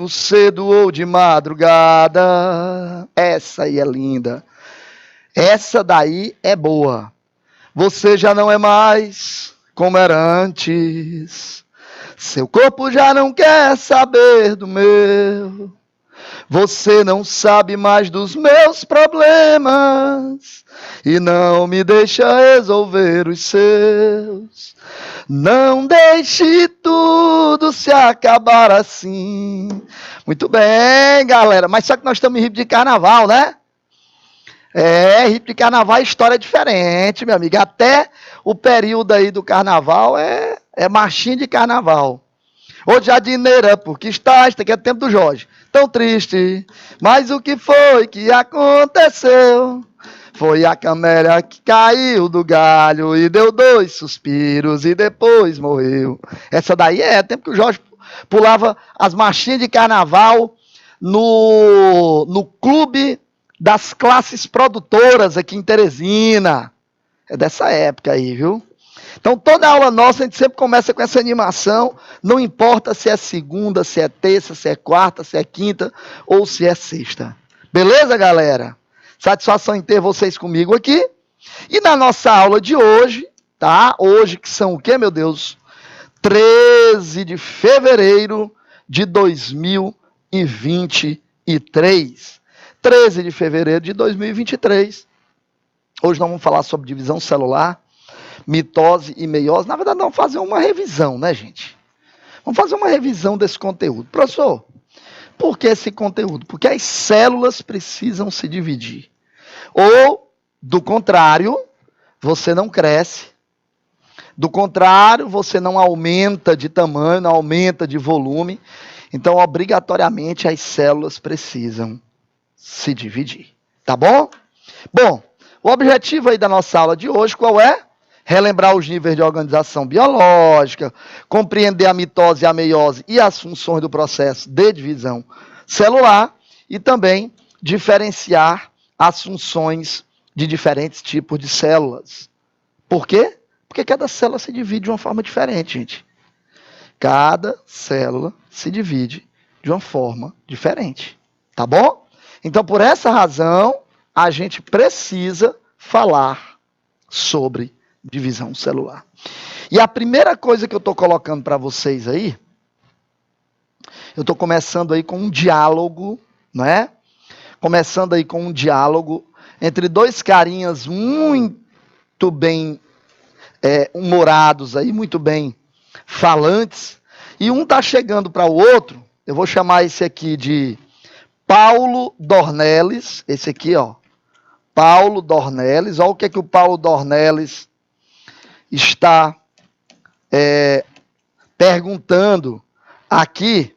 cedo ou de madrugada. Essa aí é linda. Essa daí é boa. Você já não é mais como era antes. Seu corpo já não quer saber do meu. Você não sabe mais dos meus problemas e não me deixa resolver os seus. Não deixe tudo se acabar assim. Muito bem, galera. Mas só que nós estamos em ritmo de carnaval, né? Ritmo de carnaval é história diferente, meu amigo. Até o período aí do carnaval é marchinha de carnaval. Ô jardineira, porque estás, que é tempo do Jorge, tão triste, mas o que foi que aconteceu? Foi a camélia que caiu do galho e deu 2 suspiros e depois morreu. Essa daí é tempo que o Jorge pulava as marchinhas de carnaval no clube das classes produtoras aqui em Teresina. É dessa época aí, viu? Então, toda aula nossa, a gente sempre começa com essa animação, não importa se é segunda, se é terça, se é quarta, se é quinta ou se é sexta. Beleza, galera? Satisfação em ter vocês comigo aqui. E na nossa aula de hoje, tá? Hoje que são o quê, meu Deus? 13 de fevereiro de 2023. 13 de fevereiro de 2023. Hoje nós vamos falar sobre divisão celular, mitose e meiose. Na verdade, vamos fazer uma revisão, né, gente? Vamos fazer uma revisão desse conteúdo. Professor, por que esse conteúdo? Porque as células precisam se dividir. Ou, do contrário, você não cresce. Do contrário, você não aumenta de tamanho, não aumenta de volume. Então, obrigatoriamente, as células precisam se dividir. Tá bom? Bom, o objetivo aí da nossa aula de hoje, qual é? Relembrar os níveis de organização biológica, compreender a mitose e a meiose e as funções do processo de divisão celular e também diferenciar as funções de diferentes tipos de células. Por quê? Porque cada célula se divide de uma forma diferente, gente. Cada célula se divide de uma forma diferente. Tá bom? Então, por essa razão, a gente precisa falar sobre divisão celular. E a primeira coisa que eu estou colocando para vocês aí, eu estou começando aí com um diálogo, né? Começando aí com um diálogo entre dois carinhas muito bem humorados aí, muito bem falantes, e um está chegando para o outro, eu vou chamar esse aqui de Paulo Dornelles, esse aqui, ó, Paulo Dornelles, olha o que é que o Paulo Dornelles está perguntando aqui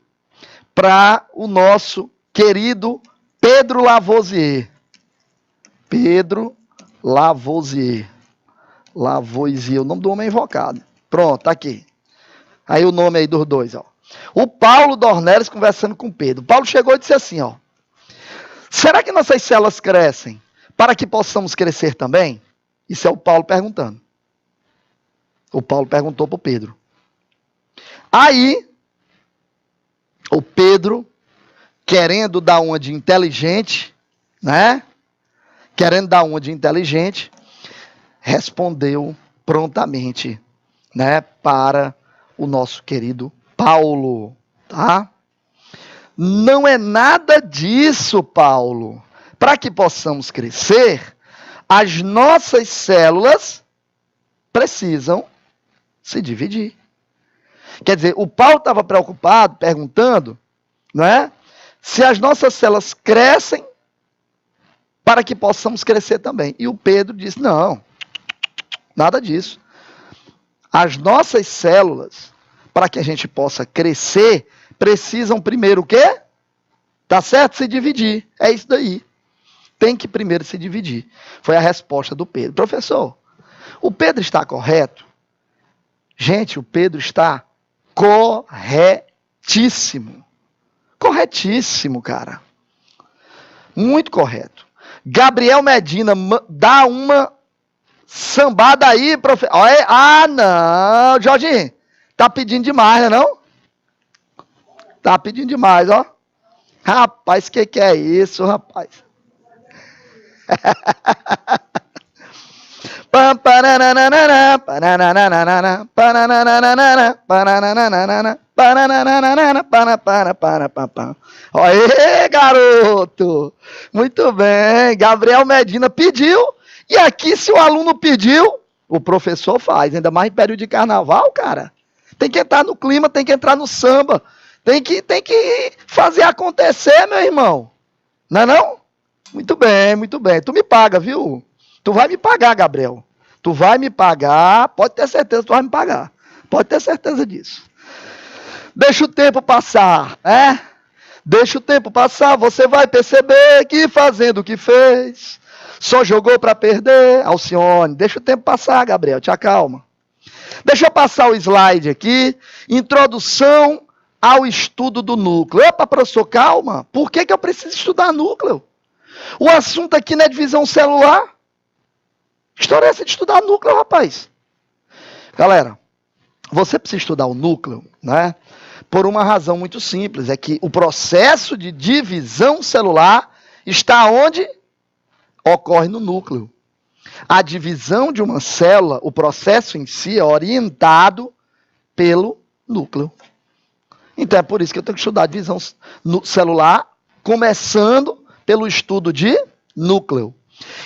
para o nosso querido Pedro Lavoisier. Pedro Lavoisier. Lavoisier, o nome do homem é invocado. Pronto, tá aqui. Aí o nome aí dos dois, ó. O Paulo Dornelles conversando com o Pedro. O Paulo chegou e disse assim, ó. Será que nossas células crescem para que possamos crescer também? Isso é o Paulo perguntando. O Paulo perguntou para o Pedro. Aí, o Pedro, querendo dar uma de inteligente, né? Querendo dar uma de inteligente, respondeu prontamente, né? Para o nosso querido Paulo, tá? Não é nada disso, Paulo. Para que possamos crescer, as nossas células precisam se dividir. Quer dizer, o Paulo estava preocupado, perguntando, não é? Se as nossas células crescem para que possamos crescer também. E o Pedro disse, não, nada disso. As nossas células, para que a gente possa crescer, precisam primeiro o quê? Tá certo? Se dividir. É isso daí. Tem que primeiro se dividir. Foi a resposta do Pedro. Professor, o Pedro está correto? Gente, o Pedro está corretíssimo. Corretíssimo, cara. Muito correto. Gabriel Medina, dá uma sambada aí, professor. Ah, não, Jorginho. Tá pedindo demais, né, não? Tá pedindo demais, ó. Rapaz, que é isso, rapaz? Aê, garoto! Muito bem, Gabriel Medina pediu, e aqui se o aluno pediu, o professor faz, ainda mais em período de carnaval, cara. Tem que entrar no clima, tem que entrar no samba, tem que fazer acontecer, meu irmão. Não é não? Muito bem, muito bem. Tu me paga, viu? Tu vai me pagar, Gabriel. Tu vai me pagar, pode ter certeza que tu vai me pagar. Pode ter certeza disso. Deixa o tempo passar, né? Deixa o tempo passar, você vai perceber que fazendo o que fez, só jogou para perder. Alcione, deixa o tempo passar, Gabriel, te acalma. Deixa eu passar o slide aqui. Introdução ao estudo do núcleo. Opa, professor, calma. Por que eu preciso estudar núcleo? O assunto aqui não é divisão celular. História é essa de estudar núcleo, rapaz. Galera, você precisa estudar o núcleo, né? Por uma razão muito simples. É que o processo de divisão celular está onde? Ocorre no núcleo. A divisão de uma célula, o processo em si é orientado pelo núcleo. Então é por isso que eu tenho que estudar a divisão celular, começando pelo estudo de núcleo.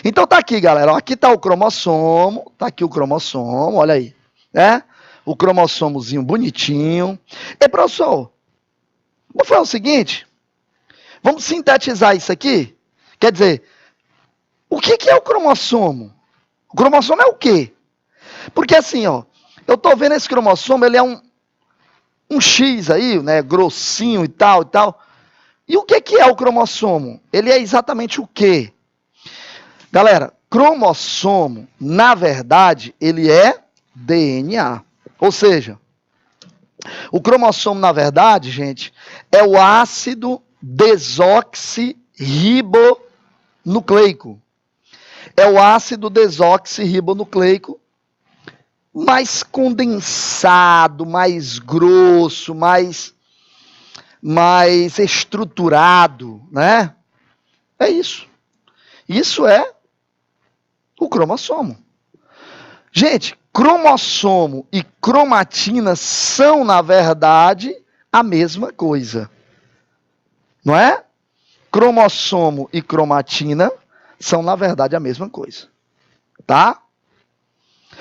Então tá aqui, galera. Aqui tá o cromossomo. Tá aqui o cromossomo, olha aí. Né? O cromossomozinho bonitinho. E, professor, vamos fazer o seguinte. Vamos sintetizar isso aqui? Quer dizer, o que é o cromossomo? O cromossomo é o quê? Porque assim, ó, eu tô vendo esse cromossomo, ele é um X aí, né, grossinho e tal e tal. E o que é o cromossomo? Ele é exatamente o quê? Galera, cromossomo, na verdade, ele é DNA. Ou seja, o cromossomo, na verdade, gente, é o ácido desoxirribonucleico. É o ácido desoxirribonucleico mais condensado, mais grosso, mais estruturado, né? É isso. Isso é o cromossomo. Gente, cromossomo e cromatina são, na verdade, a mesma coisa. Não é? Cromossomo e cromatina são, na verdade, a mesma coisa. Tá?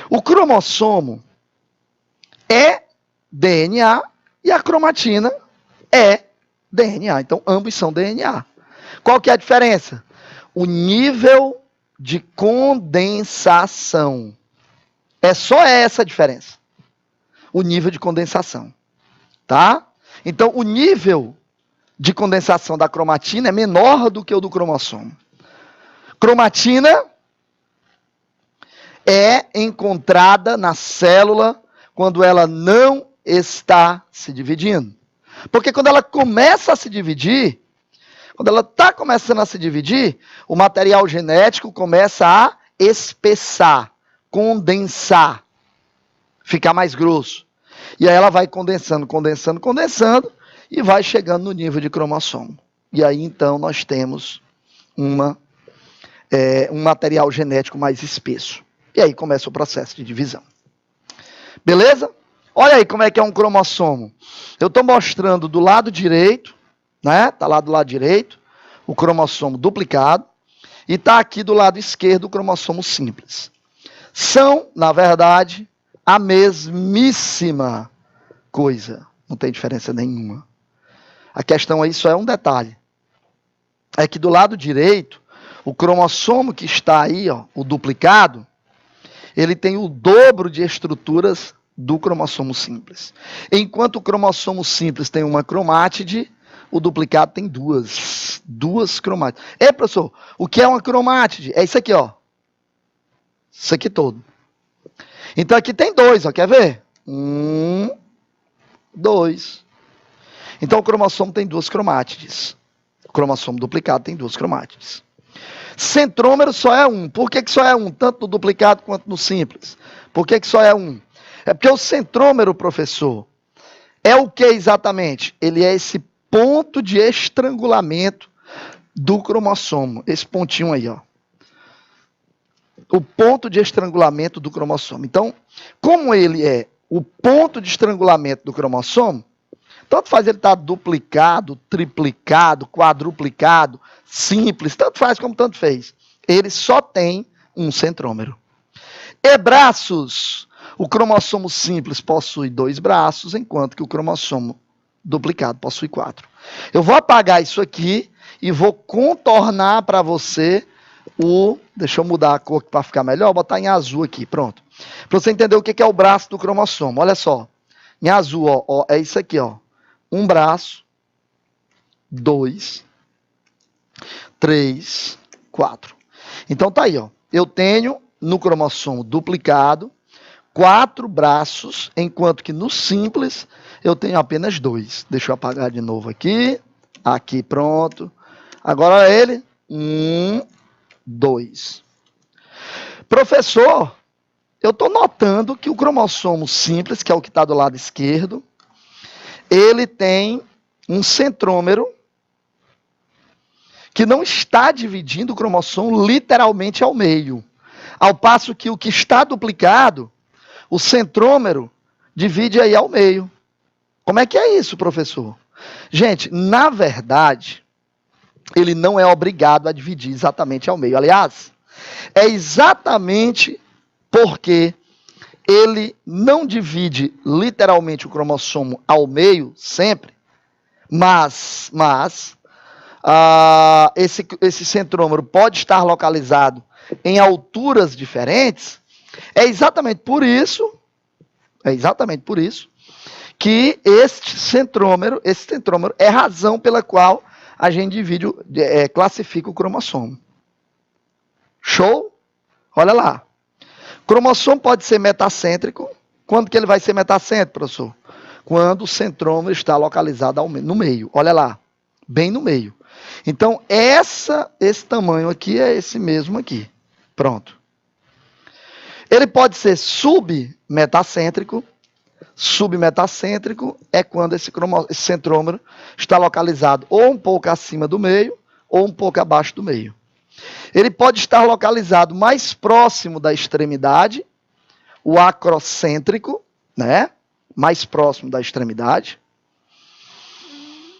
O cromossomo é DNA e a cromatina é DNA. Então, ambos são DNA. Qual que é a diferença? O nível de condensação. É só essa a diferença. O nível de condensação. Tá? Então, o nível de condensação da cromatina é menor do que o do cromossomo. Cromatina é encontrada na célula quando ela não está se dividindo. Porque quando ela começa a se dividir, quando ela está começando a se dividir, o material genético começa a espessar, condensar, ficar mais grosso. E aí ela vai condensando, condensando, condensando, e vai chegando no nível de cromossomo. E aí então nós temos um material genético mais espesso. E aí começa o processo de divisão. Beleza? Olha aí como é que é um cromossomo. Eu estou mostrando do lado direito, né? Está lá do lado direito, o cromossomo duplicado. E está aqui do lado esquerdo o cromossomo simples. São, na verdade, a mesmíssima coisa. Não tem diferença nenhuma. A questão aí só é um detalhe. É que do lado direito, o cromossomo que está aí, ó, o duplicado, ele tem o dobro de estruturas do cromossomo simples. Enquanto o cromossomo simples tem uma cromátide, o duplicado tem duas cromátides. Ei, professor, o que é uma cromátide? É isso aqui, ó. Isso aqui todo. Então aqui tem dois, ó, quer ver? 2. Então o cromossomo tem duas cromátides. O cromossomo duplicado tem duas cromátides. Centrômero só é um. Por que só é um? Tanto no duplicado quanto no simples. Por que só é um? É porque o centrômero, professor, é o que exatamente? Ele é esse ponto de estrangulamento do cromossomo. Esse pontinho aí, ó. O ponto de estrangulamento do cromossomo. Então, como ele é o ponto de estrangulamento do cromossomo, tanto faz ele estar duplicado, triplicado, quadruplicado, simples, tanto faz como tanto fez. Ele só tem um centrômero. E braços? O cromossomo simples possui 2 braços, enquanto que o cromossomo duplicado possui 4. Eu vou apagar isso aqui e vou contornar para você o... Deixa eu mudar a cor para ficar melhor, vou botar em azul aqui, pronto. Para você entender o que é o braço do cromossomo. Olha só, em azul, ó, é isso aqui, ó. 1 braço, 2, 3, 4. Então tá aí, ó. Eu tenho no cromossomo duplicado 4 braços, enquanto que no simples eu tenho apenas 2. Deixa eu apagar de novo aqui. Aqui, pronto. Agora ele, 1, 2. Professor, eu estou notando que o cromossomo simples, que é o que está do lado esquerdo, ele tem um centrômero que não está dividindo o cromossomo literalmente ao meio. Ao passo que o que está duplicado, o centrômero, divide aí ao meio. Como é que é isso, professor? Gente, na verdade, ele não é obrigado a dividir exatamente ao meio. Aliás, é exatamente porque ele não divide literalmente o cromossomo ao meio sempre, mas esse centrômero pode estar localizado em alturas diferentes. É exatamente por isso que este centrômero é a razão pela qual a gente classifica o cromossomo. Show? Olha lá. Cromossomo pode ser metacêntrico. Quando que ele vai ser metacêntrico, professor? Quando o centrômero está localizado no meio. Olha lá, bem no meio. Então, esse tamanho aqui é esse mesmo aqui. Pronto. Ele pode ser submetacêntrico. Submetacêntrico é quando esse centrômero está localizado ou um pouco acima do meio ou um pouco abaixo do meio. Ele pode estar localizado mais próximo da extremidade, o acrocêntrico, né? Mais próximo da extremidade.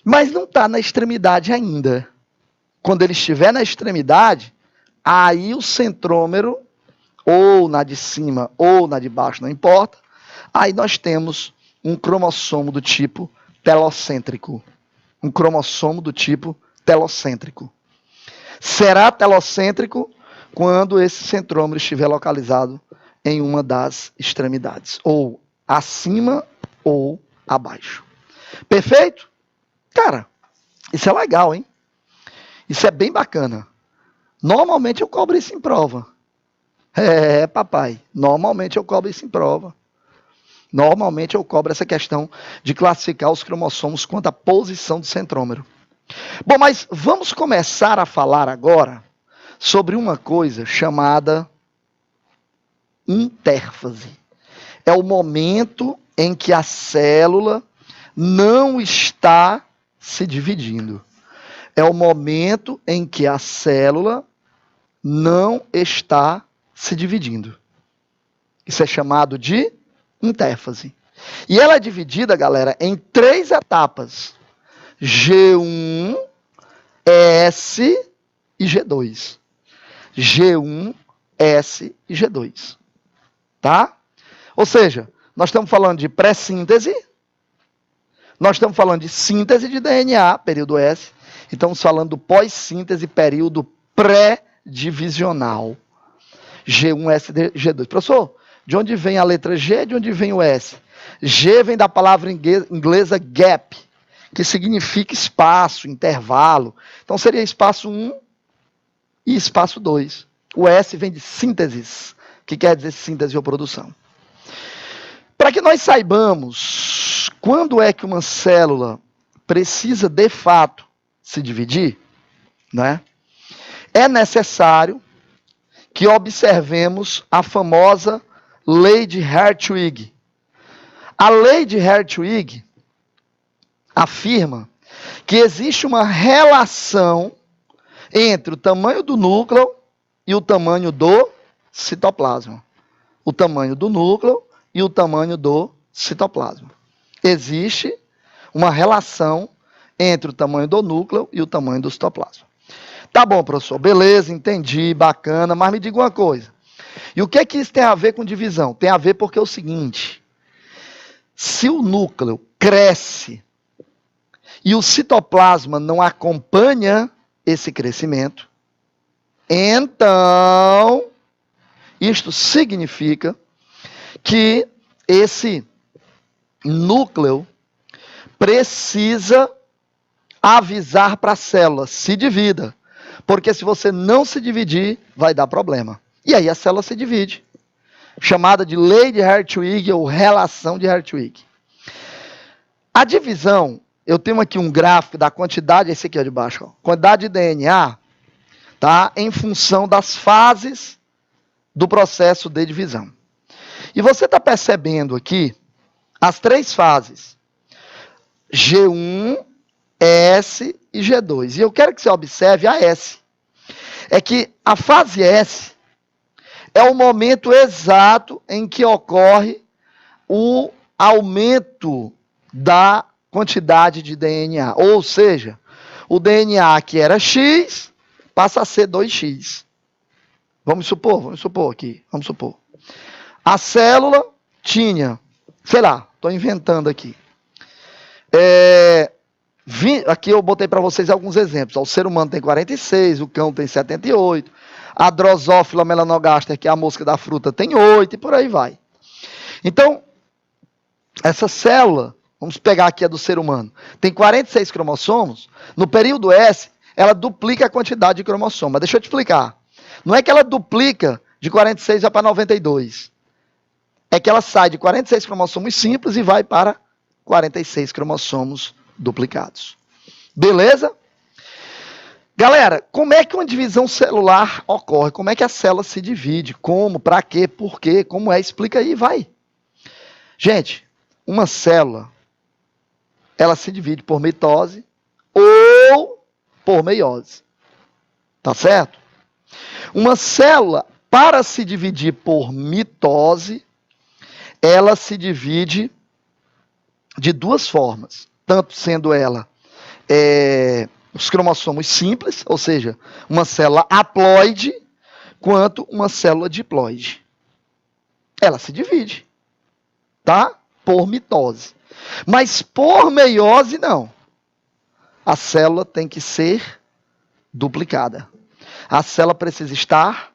Mas não está na extremidade ainda. Quando ele estiver na extremidade, aí o centrômero, ou na de cima ou na de baixo, não importa, aí nós temos um cromossomo do tipo telocêntrico. Um cromossomo do tipo telocêntrico. Será telocêntrico quando esse centrômero estiver localizado em uma das extremidades, ou acima ou abaixo. Perfeito? Cara, isso é legal, hein? Isso é bem bacana. Normalmente eu cobro isso em prova. Papai, normalmente eu cobro isso em prova. Normalmente eu cobro essa questão de classificar os cromossomos quanto à posição do centrômero. Bom, mas vamos começar a falar agora sobre uma coisa chamada intérfase. É o momento em que a célula não está se dividindo. É o momento em que a célula não está se dividindo. Isso é chamado de intérfase. E ela é dividida, galera, em 3 etapas. G1, S e G2. G1, S e G2. Tá? Ou seja, nós estamos falando de pré-síntese, nós estamos falando de síntese de DNA, período S, e estamos falando do pós-síntese, período pré-divisional. G1, S e G2. Professor, de onde vem a letra G, de onde vem o S? G vem da palavra inglesa gap, que significa espaço, intervalo. Então seria espaço 1 e espaço 2. O S vem de sínteses, que quer dizer síntese ou produção. Para que nós saibamos quando é que uma célula precisa de fato se dividir, né, é necessário que observemos a famosa lei de Hartwig. A lei de Hartwig afirma que existe uma relação entre o tamanho do núcleo e o tamanho do citoplasma. O tamanho do núcleo e o tamanho do citoplasma. Existe uma relação entre o tamanho do núcleo e o tamanho do citoplasma. Tá bom, professor, beleza, entendi, bacana, mas me diga uma coisa. E o que é que isso tem a ver com divisão? Tem a ver porque é o seguinte, se o núcleo cresce e o citoplasma não acompanha esse crescimento, então isto significa que esse núcleo precisa avisar para a célula, se divida. Porque se você não se dividir, vai dar problema. E aí a célula se divide. Chamada de lei de Hartwig ou relação de Hartwig. A divisão, eu tenho aqui um gráfico da quantidade, esse aqui ó, de baixo, ó, quantidade de DNA, tá, em função das fases do processo de divisão. E você está percebendo aqui as três fases. G1, S e G2. E eu quero que você observe a S. É que a fase S é o momento exato em que ocorre o aumento da quantidade de DNA. Ou seja, o DNA que era X passa a ser 2X. Vamos supor aqui. A célula tinha, sei lá, estou inventando aqui. Aqui eu botei para vocês alguns exemplos. O ser humano tem 46, o cão tem 78, a Drosophila melanogaster, que é a mosca da fruta, tem 8 e por aí vai. Então, essa célula, vamos pegar aqui a do ser humano, tem 46 cromossomos. No período S, ela duplica a quantidade de cromossomos. Mas deixa eu te explicar. Não é que ela duplica de 46 para 92. É que ela sai de 46 cromossomos simples e vai para 46 cromossomos duplicados. Beleza? Galera, como é que uma divisão celular ocorre? Como é que a célula se divide? Como? Para quê? Por quê? Como é? Explica aí, vai. Gente, uma célula, ela se divide por mitose ou por meiose. Tá certo? Uma célula, para se dividir por mitose, ela se divide de duas formas. Tanto sendo ela os cromossomos simples, ou seja, uma célula haploide, quanto uma célula diploide. Ela se divide, tá? Por mitose. Mas por meiose, não. A célula tem que ser duplicada. A célula precisa estar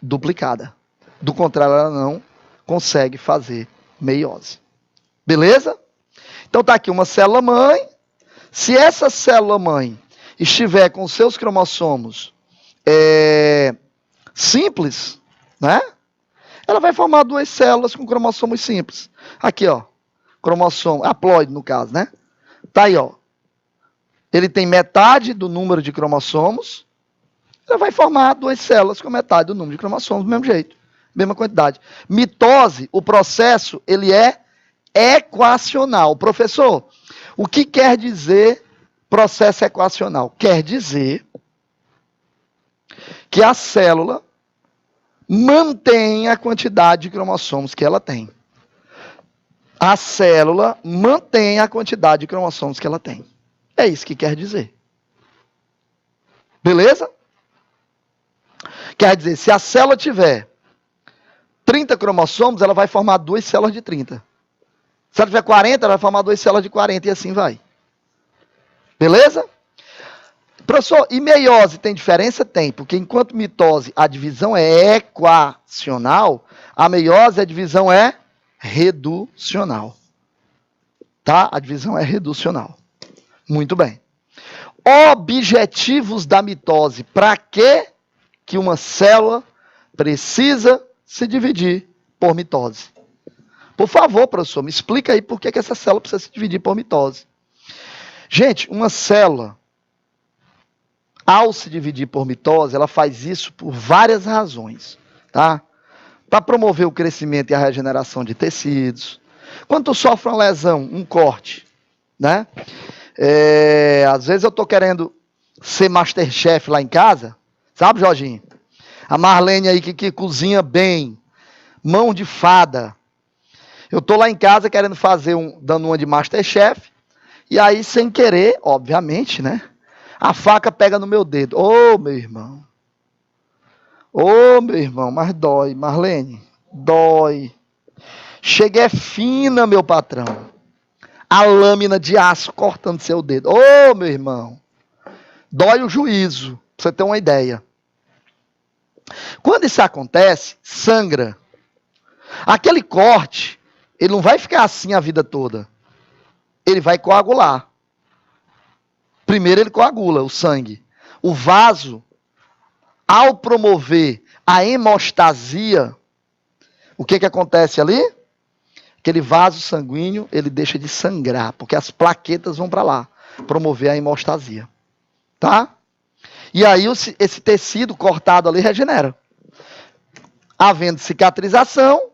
duplicada. Do contrário, ela não consegue fazer meiose. Beleza? Então tá aqui uma célula mãe. Se essa célula mãe estiver com seus cromossomos simples, né? Ela vai formar duas células com cromossomos simples. Aqui, ó, cromossomo haploide no caso, né? Tá aí, ó. Ele tem metade do número de cromossomos. Ela vai formar duas células com metade do número de cromossomos do mesmo jeito, mesma quantidade. Mitose, o processo, ele é equacional. Professor, o que quer dizer processo equacional? Quer dizer que a célula mantém a quantidade de cromossomos que ela tem. A célula mantém a quantidade de cromossomos que ela tem. É isso que quer dizer. Beleza? Quer dizer, se a célula tiver 30 cromossomos, ela vai formar duas células de 30. Se ela tiver 40, ela vai formar duas células de 40 e assim vai. Beleza? Professor, e meiose tem diferença? Tem, porque enquanto mitose a divisão é equacional, a meiose a divisão é reducional. Tá? A divisão é reducional. Muito bem. Objetivos da mitose. Para que uma célula precisa se dividir por mitose? Por favor, professor, me explica aí por que essa célula precisa se dividir por mitose. Gente, uma célula, ao se dividir por mitose, ela faz isso por várias razões, tá? Para promover o crescimento e a regeneração de tecidos. Quando tu sofre uma lesão, um corte, né? Às vezes eu estou querendo ser Masterchef lá em casa, sabe, Jorginho? A Marlene aí que cozinha bem, mão de fada. Eu estou lá em casa querendo fazer dando uma de Masterchef, e aí sem querer, obviamente, né? A faca pega no meu dedo. Ô, meu irmão. Ô, meu irmão, mas dói, Marlene. Dói. Chega é fina, meu patrão. A lâmina de aço cortando seu dedo. Ô, meu irmão. Dói o juízo, pra você ter uma ideia. Quando isso acontece, sangra. Aquele corte, ele não vai ficar assim a vida toda. Ele vai coagular. Primeiro ele coagula o sangue. O vaso, ao promover a hemostasia, o que acontece ali? Aquele vaso sanguíneo, ele deixa de sangrar, porque as plaquetas vão para lá, promover a hemostasia. Tá? E aí esse tecido cortado ali regenera. Havendo cicatrização,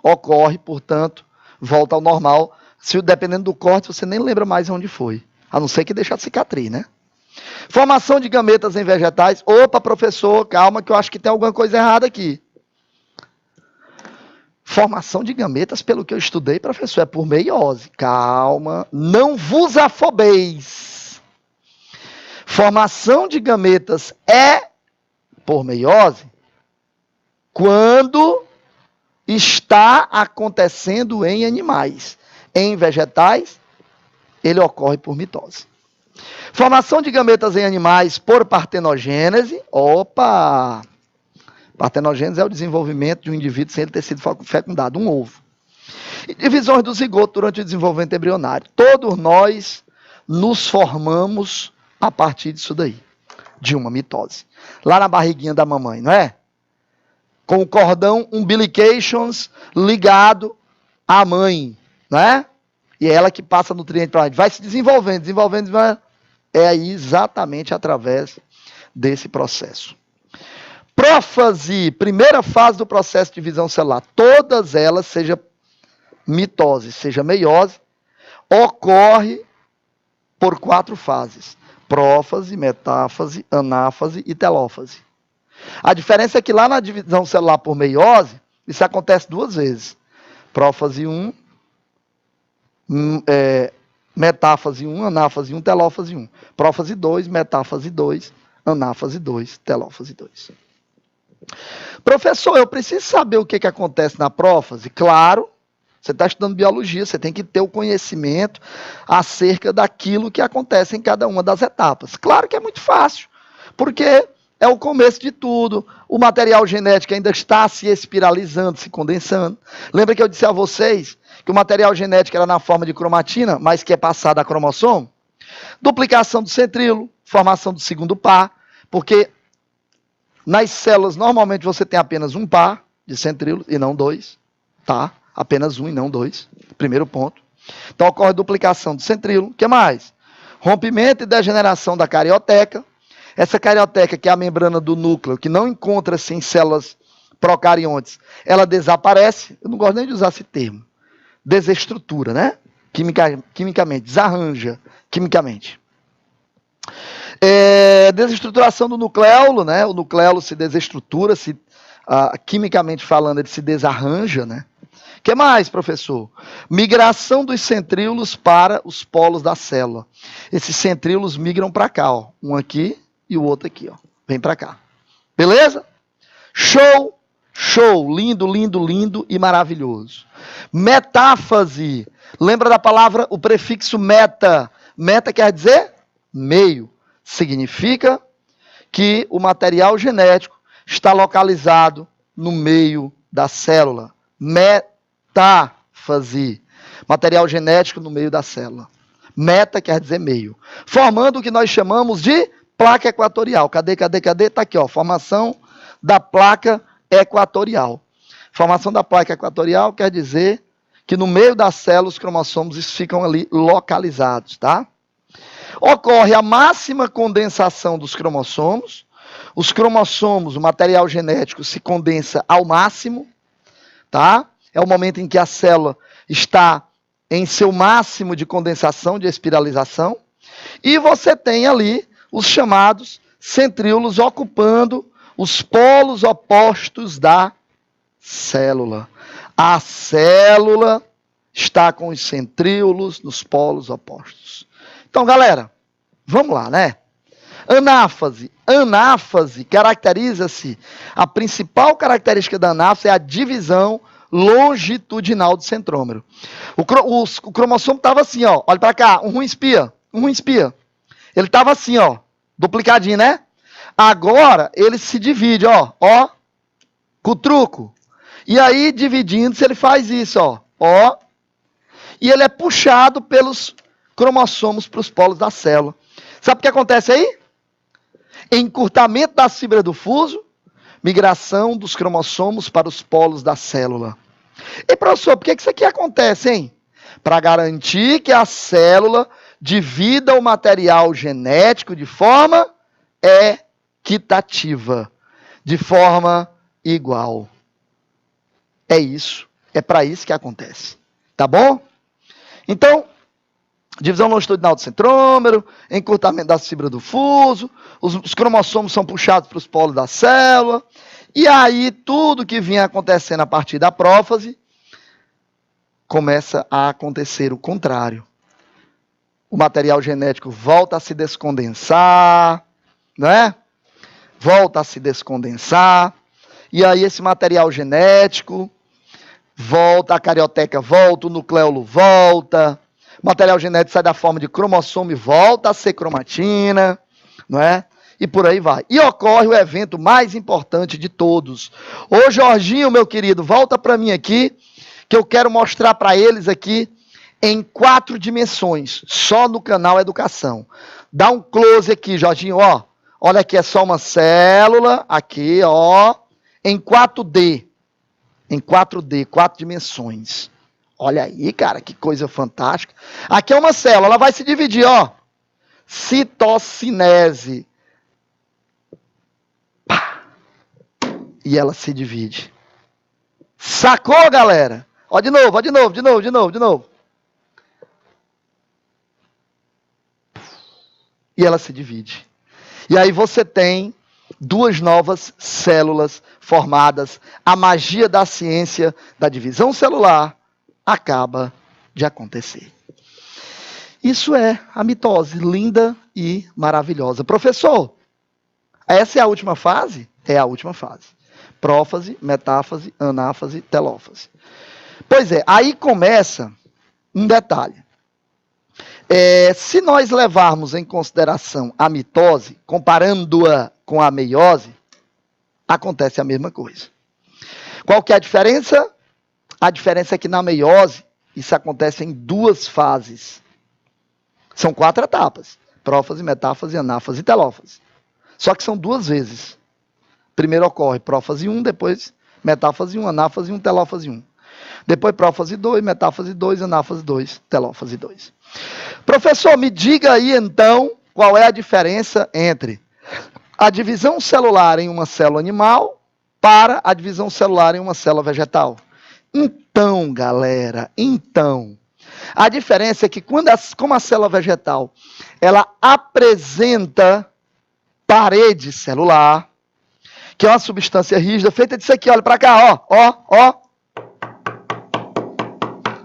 ocorre, portanto, volta ao normal. Dependendo do corte, você nem lembra mais onde foi. A não ser que deixe a cicatriz, né? Formação de gametas em vegetais. Opa, professor, calma que eu acho que tem alguma coisa errada aqui. Formação de gametas, pelo que eu estudei, professor, é por meiose. Calma, não vos afobeis. Formação de gametas é por meiose quando está acontecendo em animais. Em vegetais, ele ocorre por mitose. Formação de gametas em animais por partenogênese. Opa! Partenogênese é o desenvolvimento de um indivíduo sem ele ter sido fecundado, um ovo. E divisões do zigoto durante o desenvolvimento embrionário. Todos nós nos formamos a partir disso daí, de uma mitose. Lá na barriguinha da mamãe, não é? Com o cordão umbilications ligado à mãe, não é? E é ela que passa nutriente para lá. Vai se desenvolvendo. É aí exatamente através desse processo. Prófase, primeira fase do processo de divisão celular. Todas elas, seja mitose, seja meiose, ocorre por 4 fases. Prófase, metáfase, anáfase e telófase. A diferença é que lá na divisão celular por meiose, isso acontece 2 vezes. Prófase 1, metáfase 1, anáfase 1, telófase 1. Prófase 2, metáfase 2, anáfase 2, telófase 2. Professor, eu preciso saber o que acontece na prófase? Claro, você está estudando biologia, você tem que ter o conhecimento acerca daquilo que acontece em cada uma das etapas. Claro que é muito fácil, porque é o começo de tudo, o material genético ainda está se espiralizando, se condensando. Lembra que eu disse a vocês que o material genético era na forma de cromatina, mas que é passado a cromossomo? Duplicação do centríolo, formação do segundo par, porque nas células normalmente você tem apenas um par de centríolo e não 2, tá? Apenas um e não 2, primeiro ponto. Então ocorre duplicação do centríolo. O que mais? Rompimento e degeneração da carioteca. Essa carioteca, que é a membrana do núcleo, que não encontra-se em células procariontes, ela desaparece. Eu não gosto nem de usar esse termo. Desestrutura, né? Quimicamente, desarranja quimicamente. Desestruturação do nucleolo, né? O nucleolo se desestrutura, quimicamente falando, ele se desarranja, né? O que mais, professor? Migração dos centríolos para os polos da célula. Esses centríolos migram para cá, ó. Um aqui e o outro aqui, ó. Vem para cá. Beleza? Show, show. Lindo, lindo, lindo e maravilhoso. Metáfase. Lembra da palavra, o prefixo meta. Meta quer dizer meio. Significa que o material genético está localizado no meio da célula. Metáfase. Material genético no meio da célula. Meta quer dizer meio. Formando o que nós chamamos de placa equatorial. Cadê? Está aqui, ó. Formação da placa equatorial. Formação da placa equatorial quer dizer que no meio da célula os cromossomos ficam ali localizados, tá? Ocorre a máxima condensação dos cromossomos. Os cromossomos, o material genético, se condensa ao máximo, tá? É o momento em que a célula está em seu máximo de condensação, de espiralização, e você tem ali os chamados centríolos ocupando os polos opostos da célula. A célula está com os centríolos nos polos opostos. Então, galera, vamos lá, né? Anáfase. Anáfase caracteriza-se, a principal característica da anáfase é a divisão longitudinal do centrômero. O cromossomo estava assim, ó. Olha para cá, um ruim espia. Ele estava assim, ó, duplicadinho, né? Agora ele se divide, ó, com o truco. E aí, dividindo-se, ele faz isso, ó. E ele é puxado pelos cromossomos para os polos da célula. Sabe o que acontece aí? Encurtamento das fibras do fuso, migração dos cromossomos para os polos da célula. E, professor, por que isso aqui acontece, hein? Para garantir que a célula divida o material genético de forma equitativa, de forma igual. É isso. É para isso que acontece. Tá bom? Então, divisão longitudinal do centrômero, encurtamento das fibras do fuso, os cromossomos são puxados para os polos da célula, e aí tudo que vinha acontecendo a partir da prófase começa a acontecer o contrário. O material genético volta a se descondensar, né? Volta a se descondensar, e aí esse material genético volta, a carioteca volta, o nucleolo volta, o material genético sai da forma de cromossomo e volta a ser cromatina, não é? E por aí vai. E ocorre o evento mais importante de todos. Ô Jorginho, meu querido, volta para mim aqui, que eu quero mostrar para eles aqui em 4 dimensões, só no canal Educação. Dá um close aqui, Jorginho, ó. Olha aqui, é só uma célula, aqui, ó, em 4D. Em 4D, 4 dimensões. Olha aí, cara, que coisa fantástica. Aqui é uma célula, ela vai se dividir, ó. Citocinese. Pá. E ela se divide. Sacou, galera? Ó, de novo. E ela se divide. E aí você tem 2 novas células formadas. A magia da ciência da divisão celular acaba de acontecer. Isso é a mitose, linda e maravilhosa. Professor, essa é a última fase? É a última fase. Prófase, metáfase, anáfase, telófase. Pois é, aí começa um detalhe. Se nós levarmos em consideração a mitose, comparando-a com a meiose, acontece a mesma coisa. Qual que é a diferença? A diferença é que na meiose, isso acontece em 2 fases. São 4 etapas. Prófase, metáfase, anáfase e telófase. Só que são 2 vezes. Primeiro ocorre prófase 1, depois metáfase 1, anáfase 1, telófase 1. Depois prófase 2, metáfase 2, anáfase 2, telófase 2. Professor, me diga aí então qual é a diferença entre a divisão celular em uma célula animal para a divisão celular em uma célula vegetal. Então, galera, a diferença é que como a célula vegetal, ela apresenta parede celular, que é uma substância rígida, feita disso aqui, olha para cá, ó.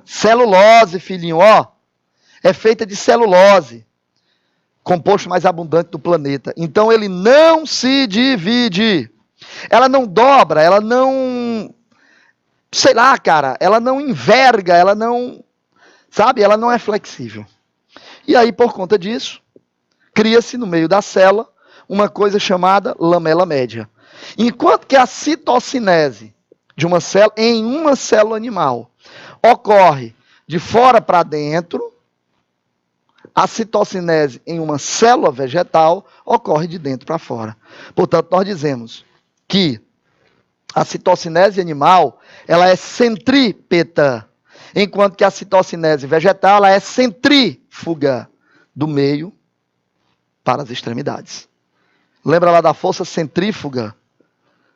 Celulose, filhinho, ó. É feita de celulose, composto mais abundante do planeta. Então ele não se divide. Ela não dobra, ela não... Sei lá, cara, ela não enverga, ela não... Sabe? Ela não é flexível. E aí, por conta disso, cria-se no meio da célula uma coisa chamada lamela média. Enquanto que a citocinese de uma célula, em uma célula animal, ocorre de fora para dentro, a citocinese em uma célula vegetal ocorre de dentro para fora. Portanto, nós dizemos que a citocinese animal ela é centrípeta, enquanto que a citocinese vegetal ela é centrífuga, do meio para as extremidades. Lembra lá da força centrífuga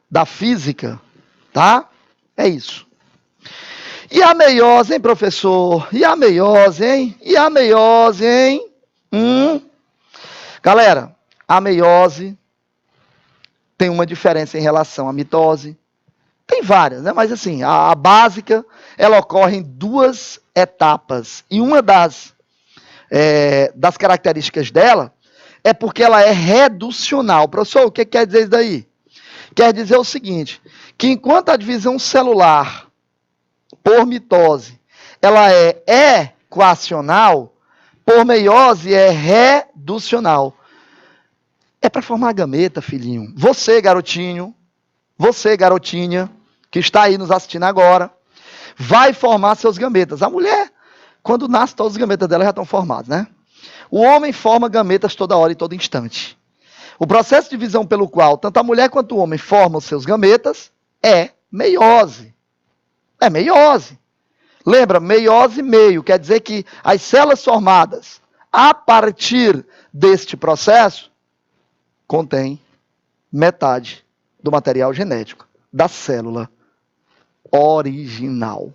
da física? Tá? É isso. E a meiose, hein, professor? E a meiose, hein? E a meiose, hein? Galera, a meiose tem uma diferença em relação à mitose. Tem várias, né? Mas assim, a básica, ela ocorre em duas etapas. E uma das características dela é porque ela é reducional. Professor, o que quer dizer isso daí? Quer dizer o seguinte, que enquanto a divisão celular por mitose, ela é equacional, por meiose é reducional. É para formar gameta, filhinho. Você, garotinho, você, garotinha, que está aí nos assistindo agora, vai formar seus gametas. A mulher, quando nasce, todos os gametas dela já estão formados, né? O homem forma gametas toda hora e todo instante. O processo de divisão pelo qual tanto a mulher quanto o homem formam os seus gametas é meiose. É meiose. Lembra, meiose meio, quer dizer que as células formadas a partir deste processo contém metade do material genético da célula original.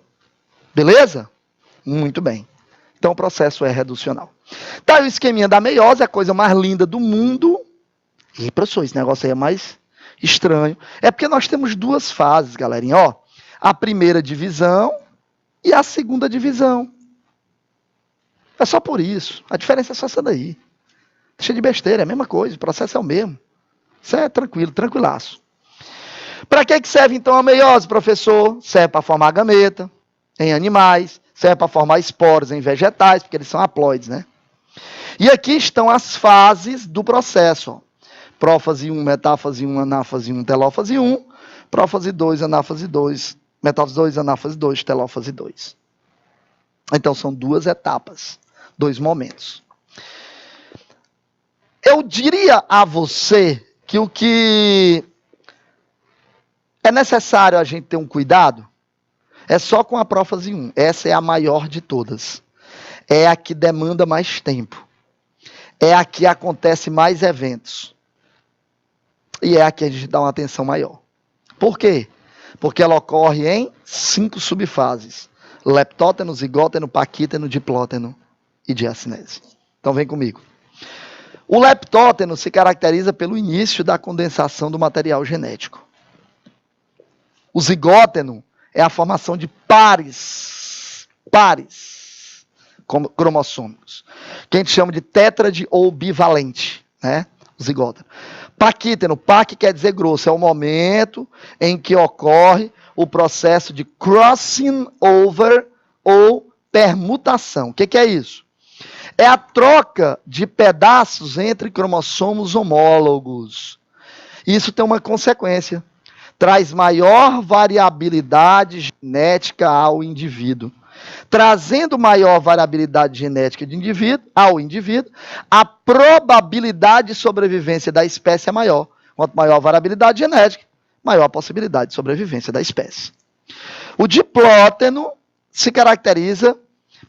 Beleza? Muito bem. Então o processo é reducional. Tá, o esqueminha da meiose, a coisa mais linda do mundo. E, professor, esse negócio aí é mais estranho. É porque nós temos duas fases, galerinha. Ó, a primeira divisão e a segunda divisão. É só por isso. A diferença é só essa daí. Deixa de besteira, é a mesma coisa. O processo é o mesmo. Isso é tranquilo, tranquilaço. Para que serve então a meiose, professor? Serve para formar gameta em animais, serve para formar esporos em vegetais, porque eles são haploides, né? E aqui estão as fases do processo. Ó. Prófase 1, metáfase 1, anáfase 1, telófase 1, prófase 2, anáfase 2, metáfase 2, anáfase 2, telófase 2. Então são duas etapas, dois momentos. Eu diria a você que o que é necessário a gente ter um cuidado é só com a prófase 1. Essa é a maior de todas. É a que demanda mais tempo. É a que acontece mais eventos. E é a que a gente dá uma atenção maior. Por quê? Porque ela ocorre em 5 subfases. Leptóteno, zigóteno, paquíteno, diplóteno e diacinese. Então vem comigo. O leptóteno se caracteriza pelo início da condensação do material genético. O zigóteno é a formação de pares cromossômicos, que a gente chama de tétrade ou bivalente, né? O zigóteno. Paquíteno, pac quer dizer grosso, é o momento em que ocorre o processo de crossing over ou permutação. O que é isso? É a troca de pedaços entre cromossomos homólogos. Isso tem uma consequência. Traz maior variabilidade genética ao indivíduo. Trazendo maior variabilidade genética ao indivíduo, a probabilidade de sobrevivência da espécie é maior. Quanto maior a variabilidade genética, maior a possibilidade de sobrevivência da espécie. O diplóteno se caracteriza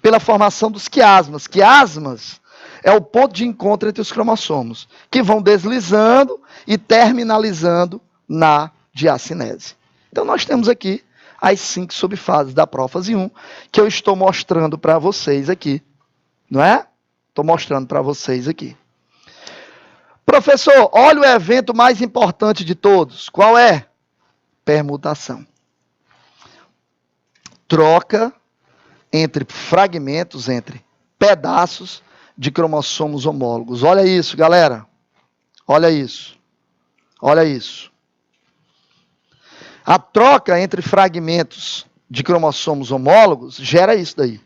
pela formação dos quiasmas. Quiasmas é o ponto de encontro entre os cromossomos, que vão deslizando e terminalizando na diacinese. Então nós temos aqui as 5 subfases da prófase 1, que eu estou mostrando para vocês aqui. Não é? Estou mostrando para vocês aqui. Professor, olha o evento mais importante de todos. Qual é? Permutação. Troca entre fragmentos, entre pedaços de cromossomos homólogos. Olha isso, galera. Olha isso. Olha isso. A troca entre fragmentos de cromossomos homólogos gera isso daí.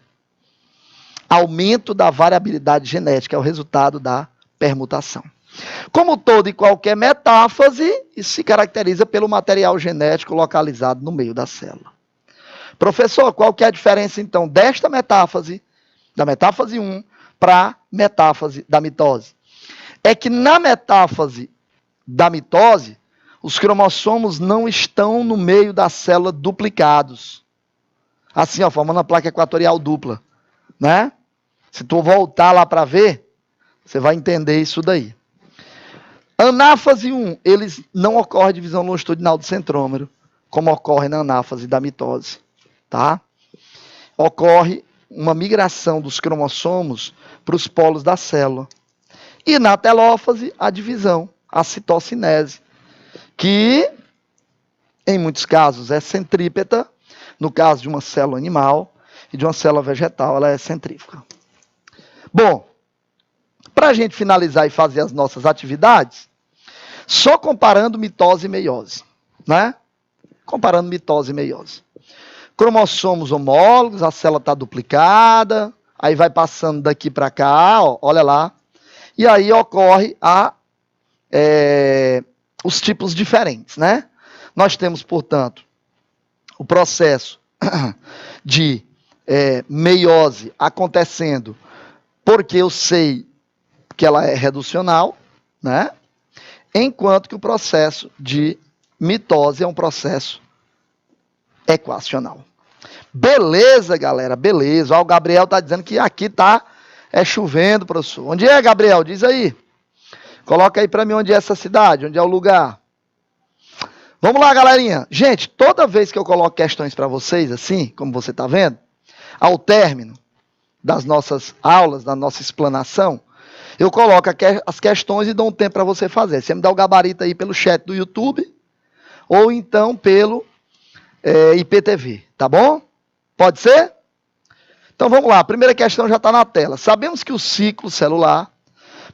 Aumento da variabilidade genética é o resultado da permutação. Como toda e qualquer metáfase, isso se caracteriza pelo material genético localizado no meio da célula. Professor, qual que é a diferença então desta metáfase, da metáfase 1, para a metáfase da mitose? É que na metáfase da mitose, os cromossomos não estão no meio da célula duplicados. Assim, ó, formando a placa equatorial dupla. Né? Se tu voltar lá para ver, você vai entender isso daí. Anáfase 1, eles não ocorre divisão longitudinal do centrômero, como ocorre na anáfase da mitose. Tá? ocorre uma migração dos cromossomos para os polos da célula. E na telófase, a divisão, a citocinese, que em muitos casos é centrípeta, no caso de uma célula animal, e de uma célula vegetal, ela é centrífuga. Bom, para a gente finalizar e fazer as nossas atividades, só comparando mitose e meiose, né? Comparando mitose e meiose. Cromossomos homólogos, a célula está duplicada, aí vai passando daqui para cá, ó, olha lá, e aí ocorre os tipos diferentes, né? Nós temos, portanto, o processo de meiose acontecendo porque eu sei que ela é reducional, né? Enquanto que o processo de mitose é um processo equacional. Beleza, galera, beleza. Ó, o Gabriel está dizendo que aqui está chovendo, professor. Onde é, Gabriel? Diz aí. Coloca aí para mim onde é essa cidade, onde é o lugar. Vamos lá, galerinha. Gente, toda vez que eu coloco questões para vocês, assim, como você está vendo, ao término das nossas aulas, da nossa explanação, eu coloco as questões e dou um tempo para você fazer. Você me dá o gabarito aí pelo chat do YouTube ou então pelo IPTV, tá bom? Pode ser? Então vamos lá, a primeira questão já está na tela. Sabemos que o ciclo celular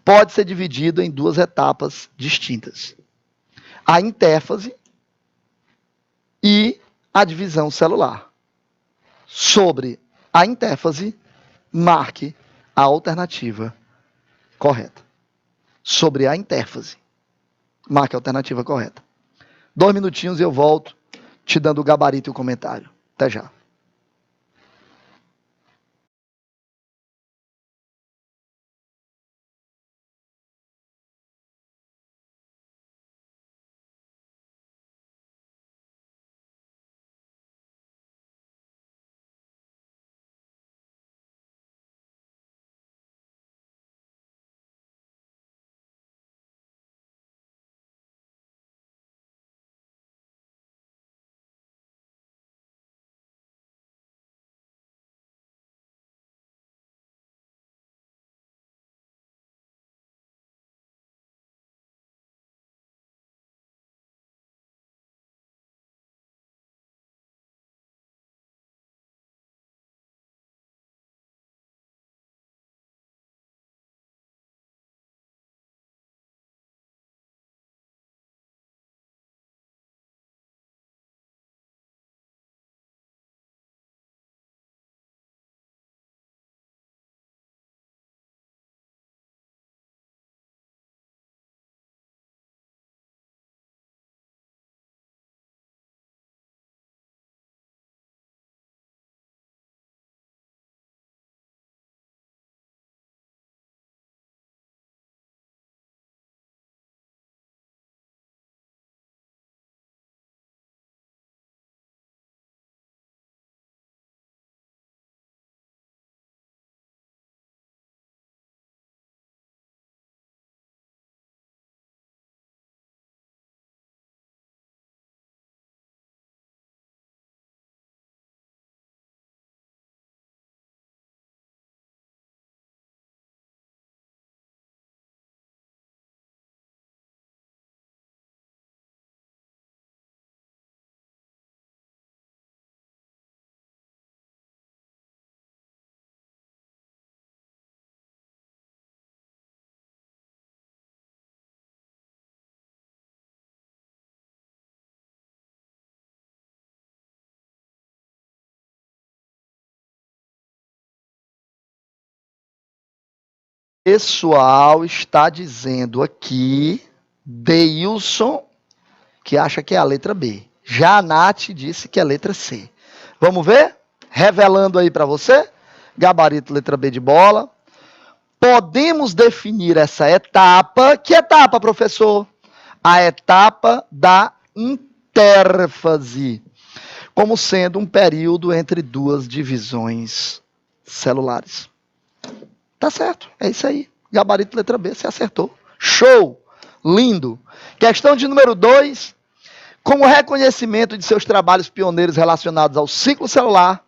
pode ser dividido em duas etapas distintas. A intérfase e a divisão celular. Sobre a intérfase, marque a alternativa correta. Sobre a intérfase, marque a alternativa correta. 2 minutinhos e eu volto te dando o gabarito e o comentário. Até já. Pessoal está dizendo aqui, Deilson, que acha que é a letra B. Já a Nath disse que é a letra C. Vamos ver? Revelando aí para você. Gabarito letra B de bola. Podemos definir essa etapa. Que etapa, professor? A etapa da intérfase. Como sendo um período entre duas divisões celulares. Tá certo, é isso aí. Gabarito letra B, você acertou. Show! Lindo! Questão de número 2. Como reconhecimento de seus trabalhos pioneiros relacionados ao ciclo celular,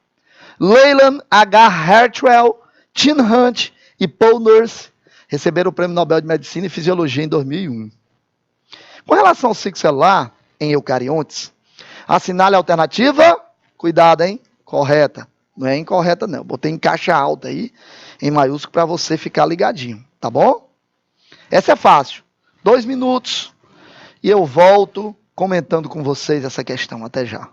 Leland H. Hartwell, Tim Hunt e Paul Nurse receberam o Prêmio Nobel de Medicina e Fisiologia em 2001. Com relação ao ciclo celular, em eucariontes, assinale a alternativa, cuidado, hein? Correta. Não é incorreta, não. Botei em caixa alta aí, em maiúsculo, para você ficar ligadinho, tá bom? Essa é fácil. 2 minutos e eu volto comentando com vocês essa questão. Até já.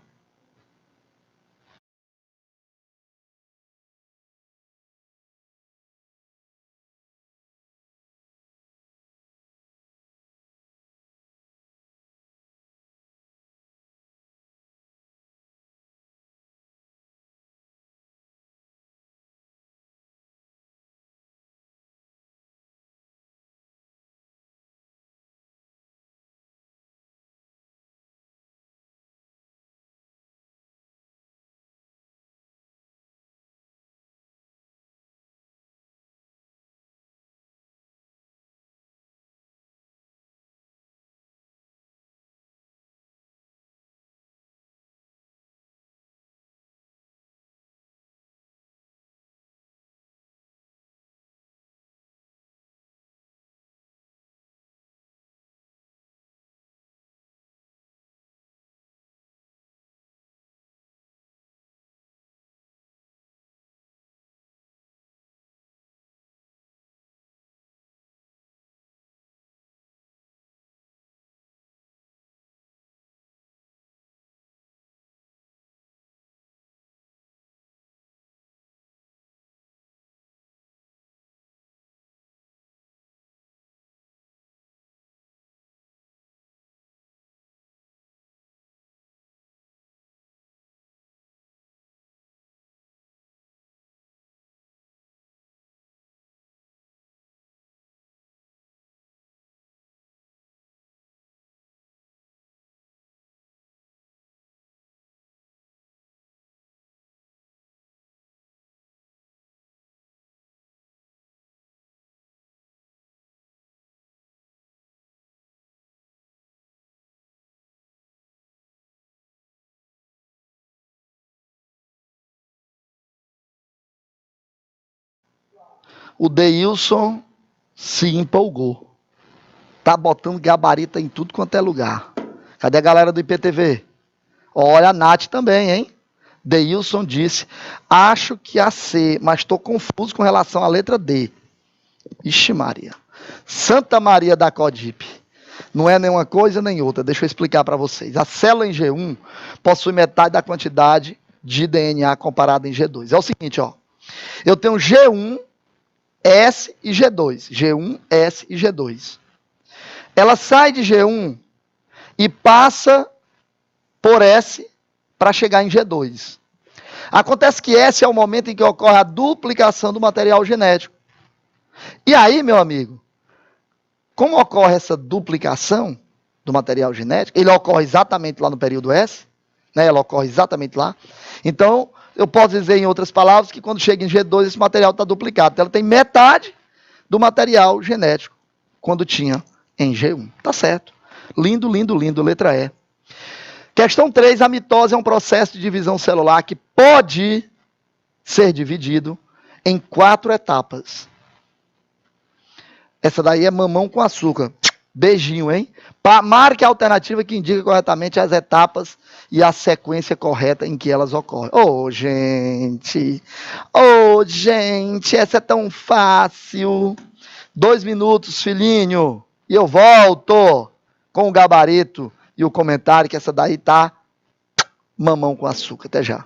O Deilson se empolgou. Tá botando gabarita em tudo quanto é lugar. Cadê a galera do IPTV? Olha a Nath também, hein? Deilson disse, acho que a C, mas estou confuso com relação à letra D. Ixi Maria. Santa Maria da Codipe. Não é nenhuma coisa nem outra. Deixa eu explicar para vocês. A célula em G1 possui metade da quantidade de DNA comparada em G2. É o seguinte, ó. Eu tenho G1, S e G2. G1, S e G2. Ela sai de G1 e passa por S para chegar em G2. Acontece que S é o momento em que ocorre a duplicação do material genético. E aí, meu amigo, como ocorre essa duplicação do material genético? Ele ocorre exatamente lá no período S, né? Ela ocorre exatamente lá. Então, eu posso dizer em outras palavras que quando chega em G2, esse material está duplicado. Então, ela tem metade do material genético quando tinha em G1. Tá certo. Lindo, lindo, lindo. Letra E. Questão 3. A mitose é um processo de divisão celular que pode ser dividido em 4 etapas. Essa daí é mamão com açúcar. Beijinho, hein? Marque a alternativa que indica corretamente as etapas e a sequência correta em que elas ocorrem. Oh, gente! Oh, gente! Essa é tão fácil. 2 minutos, filhinho. E eu volto com o gabarito e o comentário que essa daí tá mamão com açúcar. Até já.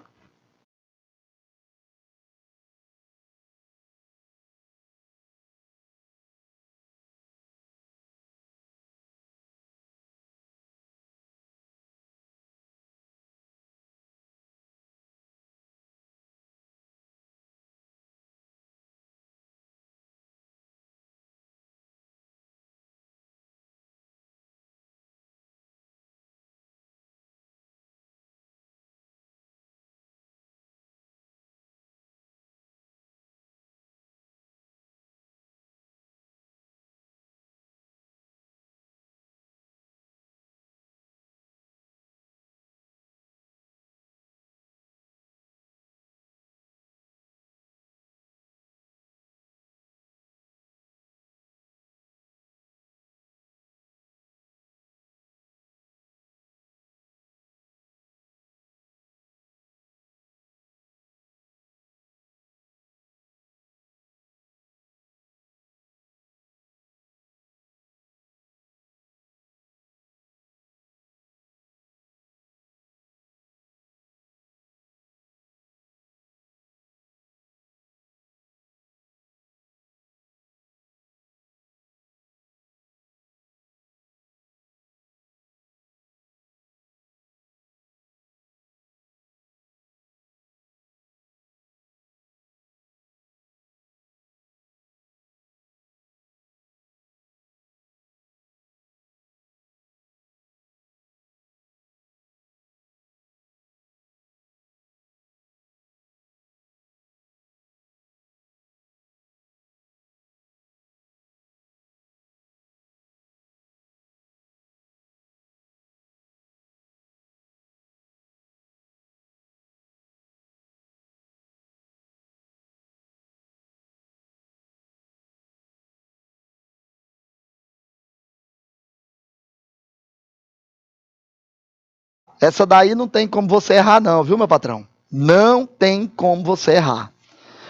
Essa daí não tem como você errar não, viu, meu patrão? Não tem como você errar.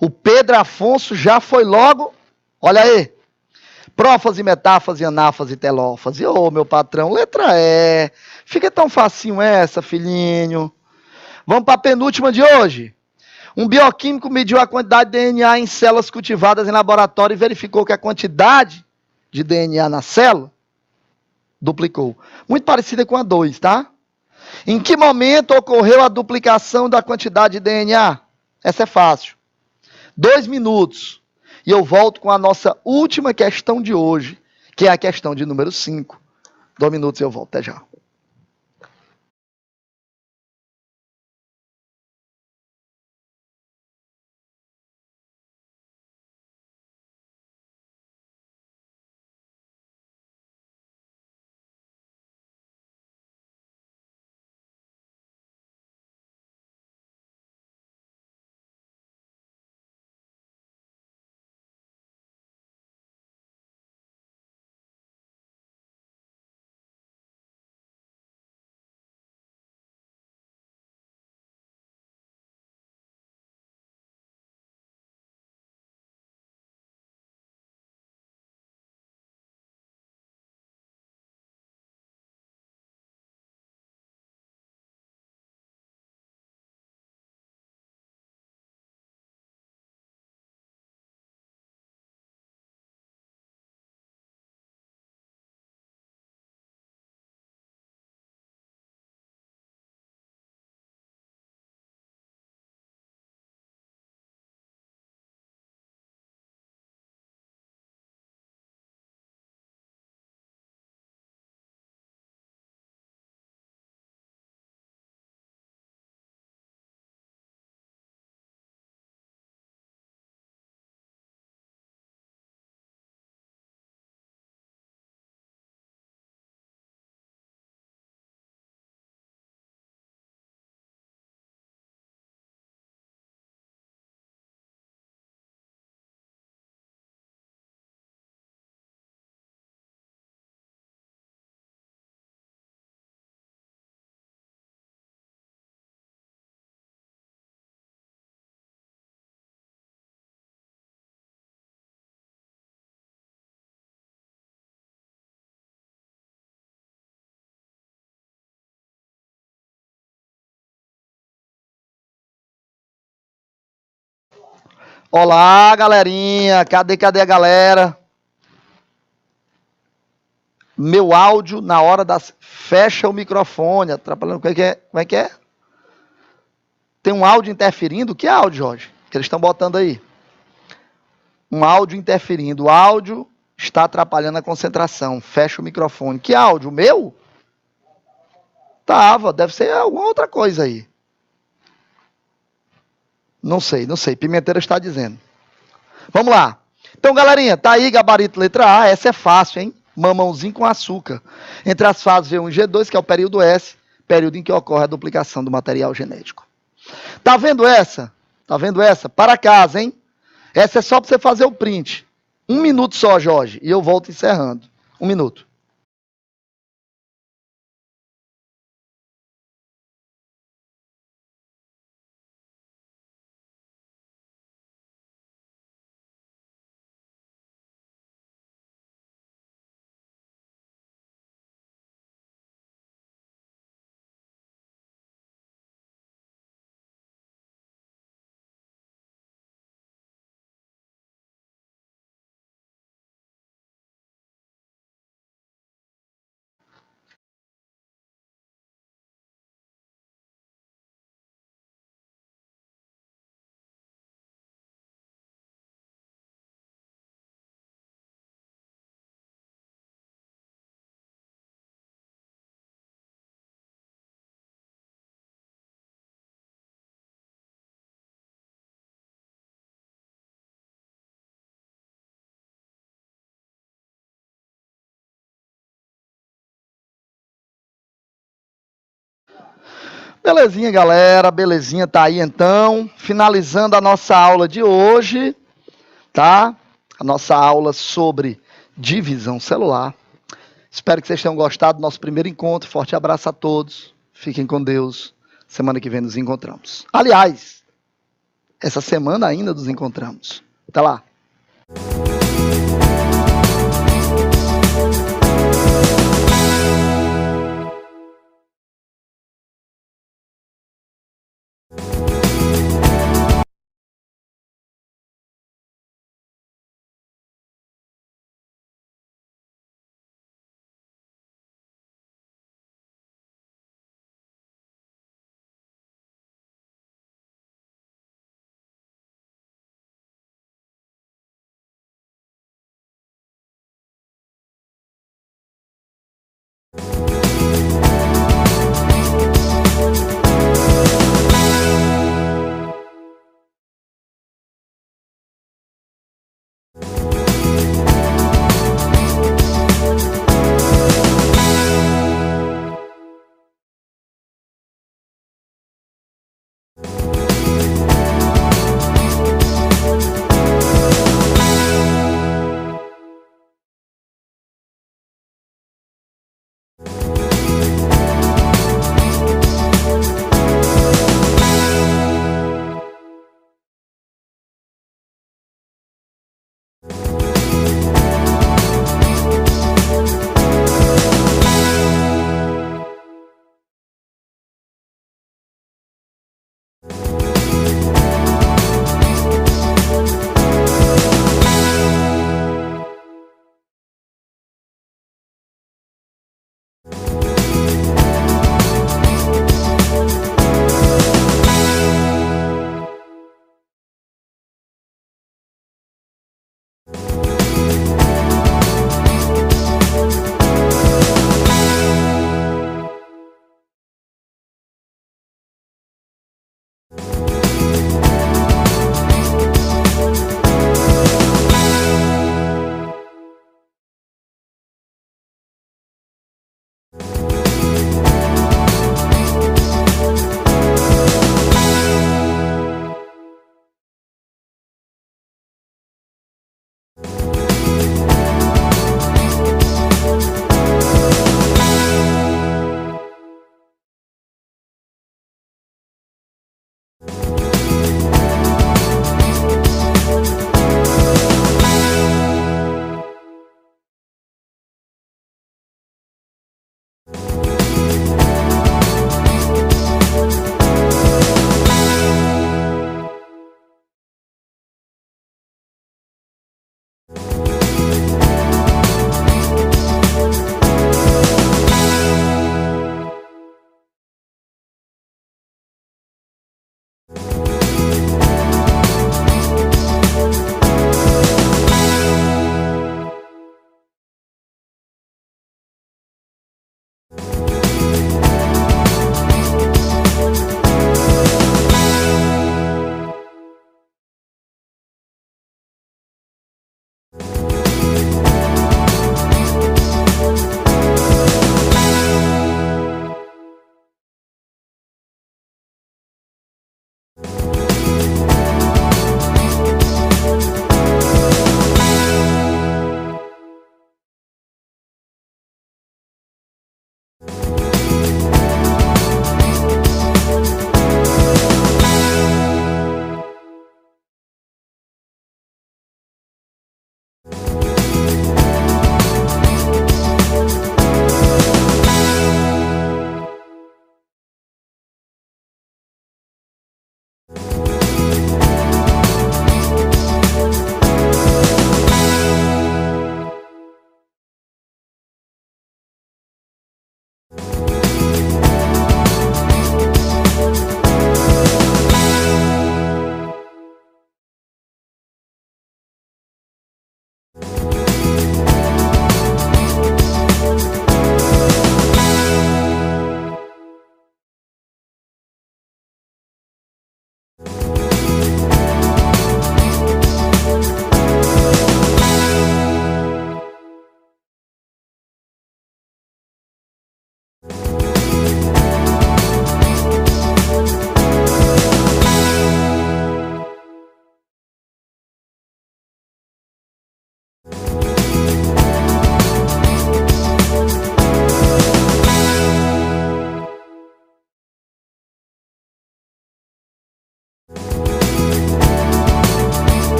O Pedro Afonso já foi logo, olha aí, prófase, metáfase, anáfase, telófase. Ô, meu patrão, letra E. Fica tão facinho essa, filhinho. Vamos para a penúltima de hoje. Um bioquímico mediu a quantidade de DNA em células cultivadas em laboratório e verificou que a quantidade de DNA na célula duplicou. Muito parecida com a 2, tá? Em que momento ocorreu a duplicação da quantidade de DNA? Essa é fácil. 2 minutos. E eu volto com a nossa última questão de hoje, que é a questão de número 5. 2 minutos e eu volto. Até já. Olá, galerinha. Cadê a galera? Meu áudio na hora das... Fecha o microfone, atrapalhando. Como é que é? Tem um áudio interferindo? Que áudio, Jorge? Que eles estão botando aí? Um áudio interferindo. O áudio está atrapalhando a concentração. Fecha o microfone. Que áudio? O meu? Tava. Deve ser alguma outra coisa aí. Não sei. Pimenteira está dizendo. Vamos lá. Então, galerinha, tá aí gabarito letra A. Essa é fácil, hein? Mamãozinho com açúcar. Entre as fases G1 e G2, que é o período S, período em que ocorre a duplicação do material genético. Tá vendo essa? Para casa, hein? Essa é só para você fazer o print. 1 minuto só, Jorge, e eu volto encerrando. 1 minuto. Belezinha, galera. Belezinha, tá aí então. Finalizando a nossa aula de hoje, tá? A nossa aula sobre divisão celular. Espero que vocês tenham gostado do nosso primeiro encontro. Forte abraço a todos. Fiquem com Deus. Semana que vem nos encontramos. Aliás, essa semana ainda nos encontramos. Até lá.